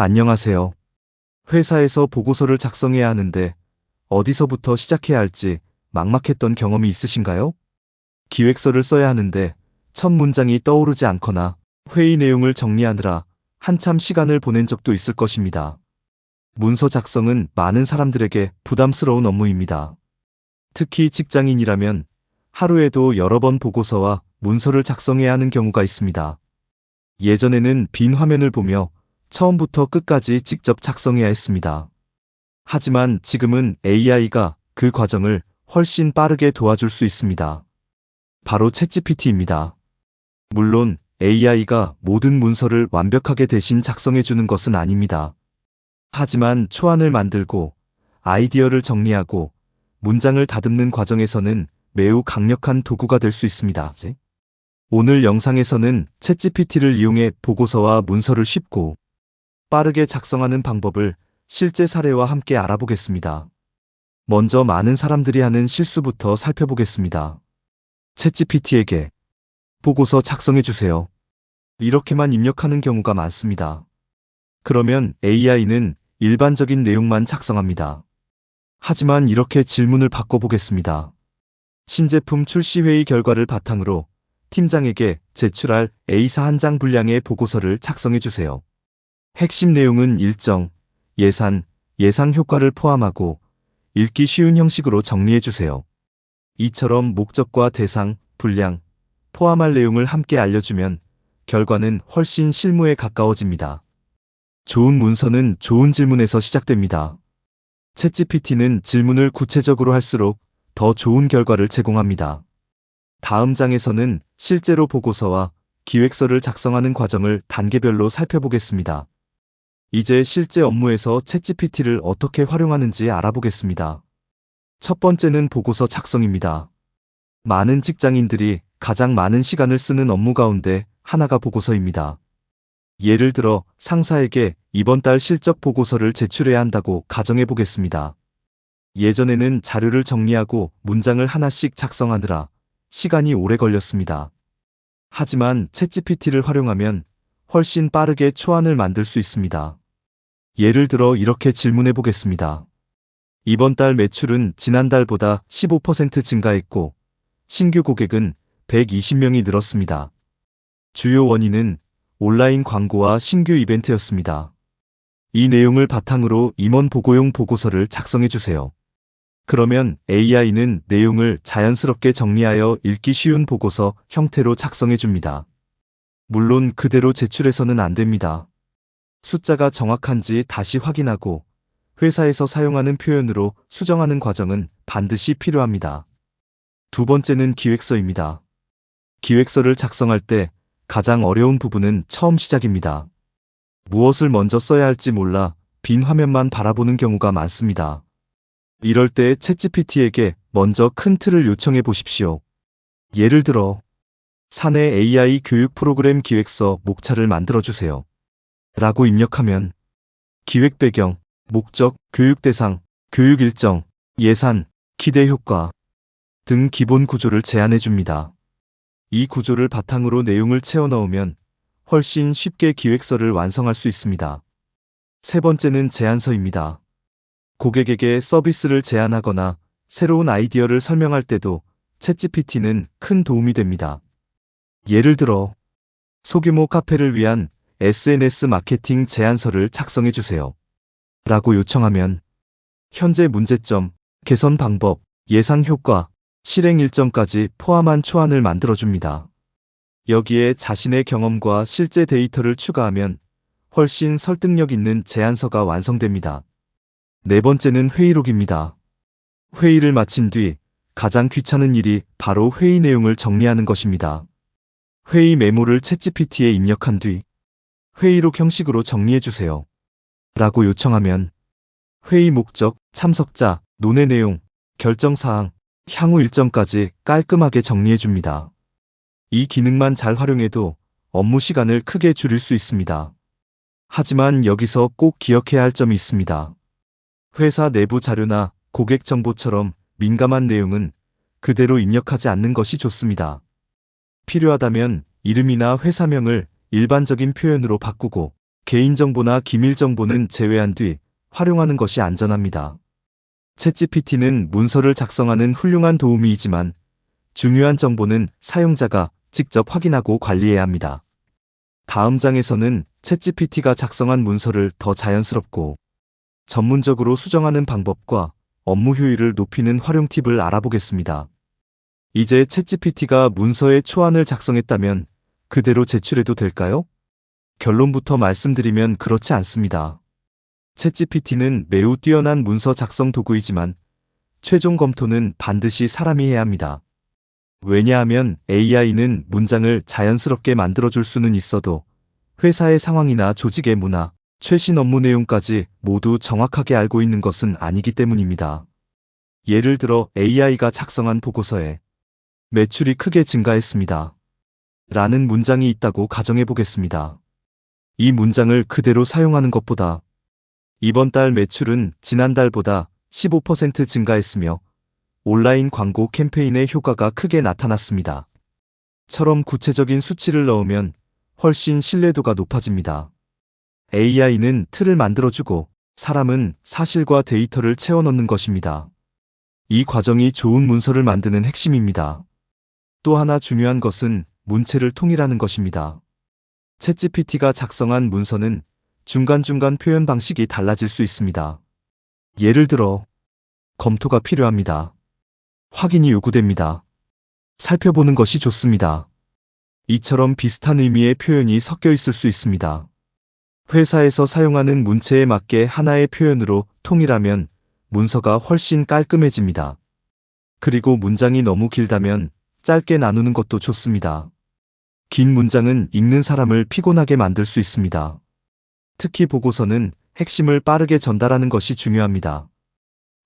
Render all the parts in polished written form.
안녕하세요. 회사에서 보고서를 작성해야 하는데 어디서부터 시작해야 할지 막막했던 경험이 있으신가요? 기획서를 써야 하는데 첫 문장이 떠오르지 않거나 회의 내용을 정리하느라 한참 시간을 보낸 적도 있을 것입니다. 문서 작성은 많은 사람들에게 부담스러운 업무입니다. 특히 직장인이라면 하루에도 여러 번 보고서와 문서를 작성해야 하는 경우가 있습니다. 예전에는 빈 화면을 보며 처음부터 끝까지 직접 작성해야 했습니다. 하지만 지금은 AI가 그 과정을 훨씬 빠르게 도와줄 수 있습니다. 바로 챗GPT입니다. 물론 AI가 모든 문서를 완벽하게 대신 작성해 주는 것은 아닙니다. 하지만 초안을 만들고 아이디어를 정리하고 문장을 다듬는 과정에서는 매우 강력한 도구가 될 수 있습니다. 오늘 영상에서는 챗GPT를 이용해 보고서와 문서를 쉽고 빠르게 작성하는 방법을 실제 사례와 함께 알아보겠습니다. 먼저 많은 사람들이 하는 실수부터 살펴보겠습니다. 챗GPT에게 보고서 작성해 주세요. 이렇게만 입력하는 경우가 많습니다. 그러면 AI는 일반적인 내용만 작성합니다. 하지만 이렇게 질문을 바꿔보겠습니다. 신제품 출시 회의 결과를 바탕으로 팀장에게 제출할 A사 한 장 분량의 보고서를 작성해 주세요. 핵심 내용은 일정, 예산, 예상 효과를 포함하고 읽기 쉬운 형식으로 정리해 주세요. 이처럼 목적과 대상, 분량, 포함할 내용을 함께 알려주면 결과는 훨씬 실무에 가까워집니다. 좋은 문서는 좋은 질문에서 시작됩니다. 챗GPT는 질문을 구체적으로 할수록 더 좋은 결과를 제공합니다. 다음 장에서는 실제로 보고서와 기획서를 작성하는 과정을 단계별로 살펴보겠습니다. 이제 실제 업무에서 챗GPT를 어떻게 활용하는지 알아보겠습니다. 첫 번째는 보고서 작성입니다. 많은 직장인들이 가장 많은 시간을 쓰는 업무 가운데 하나가 보고서입니다. 예를 들어 상사에게 이번 달 실적 보고서를 제출해야 한다고 가정해 보겠습니다. 예전에는 자료를 정리하고 문장을 하나씩 작성하느라 시간이 오래 걸렸습니다. 하지만 챗GPT를 활용하면 훨씬 빠르게 초안을 만들 수 있습니다. 예를 들어 이렇게 질문해 보겠습니다. 이번 달 매출은 지난달보다 15% 증가했고 신규 고객은 120명이 늘었습니다. 주요 원인은 온라인 광고와 신규 이벤트였습니다. 이 내용을 바탕으로 임원 보고용 보고서를 작성해 주세요. 그러면 AI는 내용을 자연스럽게 정리하여 읽기 쉬운 보고서 형태로 작성해 줍니다. 물론 그대로 제출해서는 안 됩니다. 숫자가 정확한지 다시 확인하고 회사에서 사용하는 표현으로 수정하는 과정은 반드시 필요합니다. 두 번째는 기획서입니다. 기획서를 작성할 때 가장 어려운 부분은 처음 시작입니다. 무엇을 먼저 써야 할지 몰라 빈 화면만 바라보는 경우가 많습니다. 이럴 때 챗GPT에게 먼저 큰 틀을 요청해 보십시오. 예를 들어 사내 AI 교육 프로그램 기획서 목차를 만들어주세요. 라고 입력하면 기획 배경, 목적, 교육 대상, 교육 일정, 예산, 기대 효과 등 기본 구조를 제안해 줍니다. 이 구조를 바탕으로 내용을 채워 넣으면 훨씬 쉽게 기획서를 완성할 수 있습니다. 세 번째는 제안서입니다. 고객에게 서비스를 제안하거나 새로운 아이디어를 설명할 때도 챗GPT는 큰 도움이 됩니다. 예를 들어 소규모 카페를 위한 SNS 마케팅 제안서를 작성해 주세요. 라고 요청하면 현재 문제점, 개선 방법, 예상 효과, 실행 일정까지 포함한 초안을 만들어줍니다. 여기에 자신의 경험과 실제 데이터를 추가하면 훨씬 설득력 있는 제안서가 완성됩니다. 네 번째는 회의록입니다. 회의를 마친 뒤 가장 귀찮은 일이 바로 회의 내용을 정리하는 것입니다. 회의 메모를 챗GPT에 입력한 뒤 회의록 형식으로 정리해 주세요. 라고 요청하면 회의 목적, 참석자, 논의 내용, 결정사항, 향후 일정까지 깔끔하게 정리해 줍니다. 이 기능만 잘 활용해도 업무 시간을 크게 줄일 수 있습니다. 하지만 여기서 꼭 기억해야 할 점이 있습니다. 회사 내부 자료나 고객 정보처럼 민감한 내용은 그대로 입력하지 않는 것이 좋습니다. 필요하다면 이름이나 회사명을 일반적인 표현으로 바꾸고 개인정보나 기밀정보는 제외한 뒤 활용하는 것이 안전합니다. 챗GPT는 문서를 작성하는 훌륭한 도우미이지만 중요한 정보는 사용자가 직접 확인하고 관리해야 합니다. 다음 장에서는 챗GPT가 작성한 문서를 더 자연스럽고 전문적으로 수정하는 방법과 업무 효율을 높이는 활용 팁을 알아보겠습니다. 이제 챗GPT가 문서에 초안을 작성했다면 그대로 제출해도 될까요? 결론부터 말씀드리면 그렇지 않습니다. 챗GPT는 매우 뛰어난 문서 작성 도구이지만 최종 검토는 반드시 사람이 해야 합니다. 왜냐하면 AI는 문장을 자연스럽게 만들어줄 수는 있어도 회사의 상황이나 조직의 문화, 최신 업무 내용까지 모두 정확하게 알고 있는 것은 아니기 때문입니다. 예를 들어 AI가 작성한 보고서에 매출이 크게 증가했습니다. 라는 문장이 있다고 가정해 보겠습니다. 이 문장을 그대로 사용하는 것보다 이번 달 매출은 지난달보다 15% 증가했으며 온라인 광고 캠페인의 효과가 크게 나타났습니다. 처럼 구체적인 수치를 넣으면 훨씬 신뢰도가 높아집니다. AI는 틀을 만들어주고 사람은 사실과 데이터를 채워 넣는 것입니다. 이 과정이 좋은 문서를 만드는 핵심입니다. 또 하나 중요한 것은 문체를 통일하는 것입니다. 챗GPT가 작성한 문서는 중간중간 표현 방식이 달라질 수 있습니다. 예를 들어, 검토가 필요합니다. 확인이 요구됩니다. 살펴보는 것이 좋습니다. 이처럼 비슷한 의미의 표현이 섞여 있을 수 있습니다. 회사에서 사용하는 문체에 맞게 하나의 표현으로 통일하면 문서가 훨씬 깔끔해집니다. 그리고 문장이 너무 길다면 짧게 나누는 것도 좋습니다. 긴 문장은 읽는 사람을 피곤하게 만들 수 있습니다. 특히 보고서는 핵심을 빠르게 전달하는 것이 중요합니다.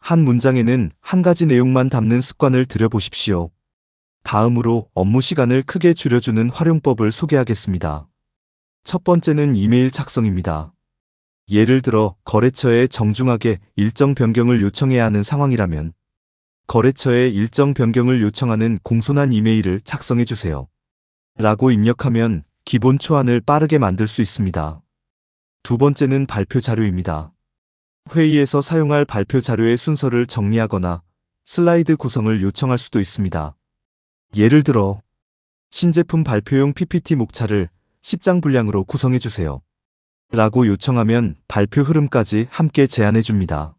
한 문장에는 한 가지 내용만 담는 습관을 들여보십시오. 다음으로 업무 시간을 크게 줄여주는 활용법을 소개하겠습니다. 첫 번째는 이메일 작성입니다. 예를 들어 거래처에 정중하게 일정 변경을 요청해야 하는 상황이라면 거래처에 일정 변경을 요청하는 공손한 이메일을 작성해 주세요. 라고 입력하면 기본 초안을 빠르게 만들 수 있습니다. 두 번째는 발표 자료입니다. 회의에서 사용할 발표 자료의 순서를 정리하거나 슬라이드 구성을 요청할 수도 있습니다. 예를 들어 신제품 발표용 PPT 목차를 10장 분량으로 구성해 주세요. 라고 요청하면 발표 흐름까지 함께 제안해 줍니다.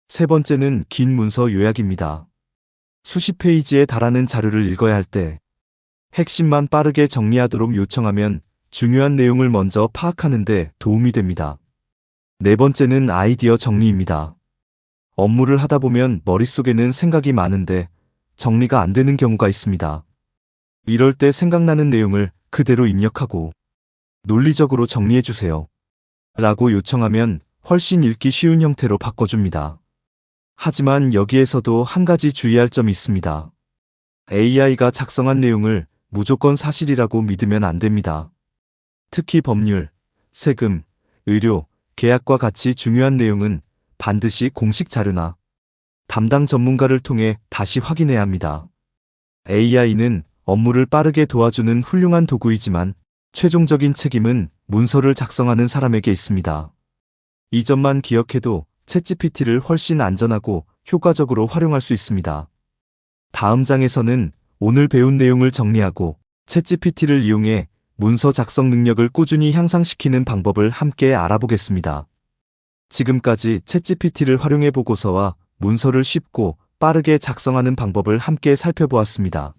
세 번째는 긴 문서 요약입니다. 수십 페이지에 달하는 자료를 읽어야 할 때 핵심만 빠르게 정리하도록 요청하면 중요한 내용을 먼저 파악하는 데 도움이 됩니다. 네 번째는 아이디어 정리입니다. 업무를 하다 보면 머릿속에는 생각이 많은데 정리가 안 되는 경우가 있습니다. 이럴 때 생각나는 내용을 그대로 입력하고 논리적으로 정리해 주세요. 라고 요청하면 훨씬 읽기 쉬운 형태로 바꿔줍니다. 하지만 여기에서도 한 가지 주의할 점이 있습니다. AI가 작성한 내용을 무조건 사실이라고 믿으면 안 됩니다. 특히 법률, 세금, 의료, 계약과 같이 중요한 내용은 반드시 공식 자료나 담당 전문가를 통해 다시 확인해야 합니다. AI는 업무를 빠르게 도와주는 훌륭한 도구이지만 최종적인 책임은 문서를 작성하는 사람에게 있습니다. 이 점만 기억해도 챗GPT를 훨씬 안전하고 효과적으로 활용할 수 있습니다. 다음 장에서는 오늘 배운 내용을 정리하고 챗GPT를 이용해 문서 작성 능력을 꾸준히 향상시키는 방법을 함께 알아보겠습니다. 지금까지 챗GPT를 활용해 보고서와 문서를 쉽고 빠르게 작성하는 방법을 함께 살펴보았습니다.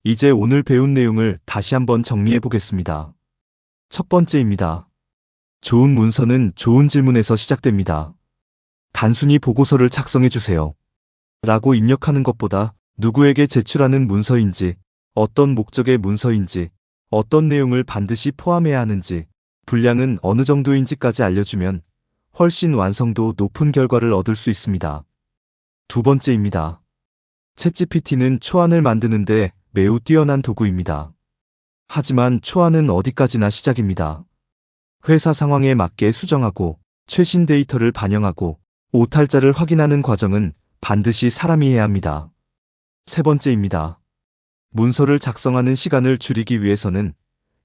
이제 오늘 배운 내용을 다시 한번 정리해 보겠습니다. 첫 번째입니다. 좋은 문서는 좋은 질문에서 시작됩니다. 단순히 보고서를 작성해 주세요. 라고 입력하는 것보다 누구에게 제출하는 문서인지, 어떤 목적의 문서인지, 어떤 내용을 반드시 포함해야 하는지, 분량은 어느 정도인지까지 알려주면 훨씬 완성도 높은 결과를 얻을 수 있습니다. 두 번째입니다. 챗GPT는 초안을 만드는데 매우 뛰어난 도구입니다. 하지만 초안은 어디까지나 시작입니다. 회사 상황에 맞게 수정하고 최신 데이터를 반영하고 오탈자를 확인하는 과정은 반드시 사람이 해야 합니다. 세 번째입니다. 문서를 작성하는 시간을 줄이기 위해서는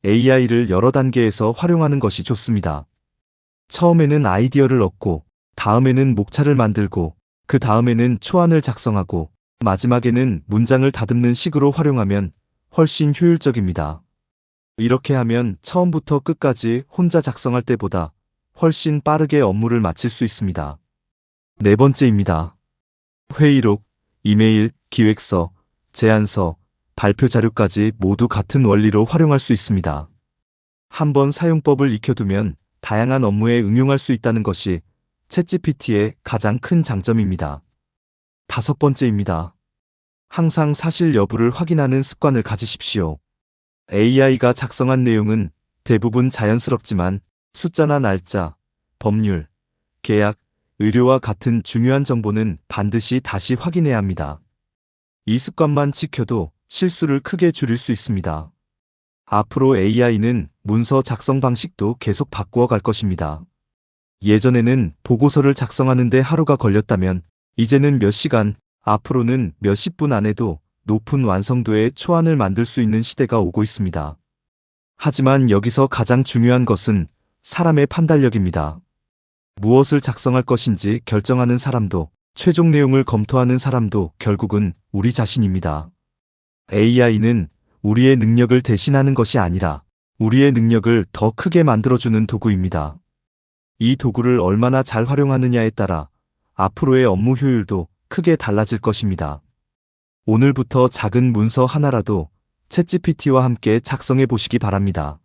AI를 여러 단계에서 활용하는 것이 좋습니다. 처음에는 아이디어를 얻고, 다음에는 목차를 만들고, 그 다음에는 초안을 작성하고, 마지막에는 문장을 다듬는 식으로 활용하면 훨씬 효율적입니다. 이렇게 하면 처음부터 끝까지 혼자 작성할 때보다 훨씬 빠르게 업무를 마칠 수 있습니다. 네 번째입니다. 회의록, 이메일, 기획서, 제안서, 발표 자료까지 모두 같은 원리로 활용할 수 있습니다. 한번 사용법을 익혀두면 다양한 업무에 응용할 수 있다는 것이 챗GPT의 가장 큰 장점입니다. 다섯 번째입니다. 항상 사실 여부를 확인하는 습관을 가지십시오. AI가 작성한 내용은 대부분 자연스럽지만 숫자나 날짜, 법률, 계약, 의료와 같은 중요한 정보는 반드시 다시 확인해야 합니다. 이 습관만 지켜도 실수를 크게 줄일 수 있습니다. 앞으로 AI는 문서 작성 방식도 계속 바꾸어 갈 것입니다. 예전에는 보고서를 작성하는데 하루가 걸렸다면 이제는 몇 시간, 앞으로는 몇십 분 안에도 높은 완성도의 초안을 만들 수 있는 시대가 오고 있습니다. 하지만 여기서 가장 중요한 것은 사람의 판단력입니다. 무엇을 작성할 것인지 결정하는 사람도, 최종 내용을 검토하는 사람도 결국은 우리 자신입니다. AI는 우리의 능력을 대신하는 것이 아니라 우리의 능력을 더 크게 만들어주는 도구입니다. 이 도구를 얼마나 잘 활용하느냐에 따라 앞으로의 업무 효율도 크게 달라질 것입니다. 오늘부터 작은 문서 하나라도 챗GPT와 함께 작성해 보시기 바랍니다.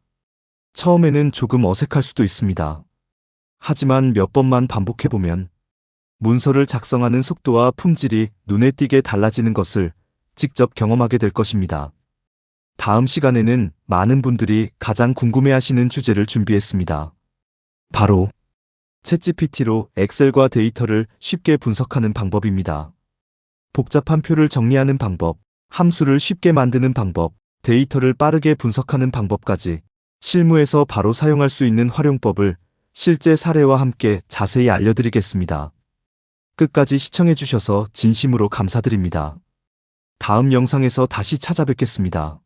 처음에는 조금 어색할 수도 있습니다. 하지만 몇 번만 반복해보면 문서를 작성하는 속도와 품질이 눈에 띄게 달라지는 것을 직접 경험하게 될 것입니다. 다음 시간에는 많은 분들이 가장 궁금해하시는 주제를 준비했습니다. 바로 챗GPT로 엑셀과 데이터를 쉽게 분석하는 방법입니다. 복잡한 표를 정리하는 방법, 함수를 쉽게 만드는 방법, 데이터를 빠르게 분석하는 방법까지 실무에서 바로 사용할 수 있는 활용법을 실제 사례와 함께 자세히 알려드리겠습니다. 끝까지 시청해주셔서 진심으로 감사드립니다. 다음 영상에서 다시 찾아뵙겠습니다.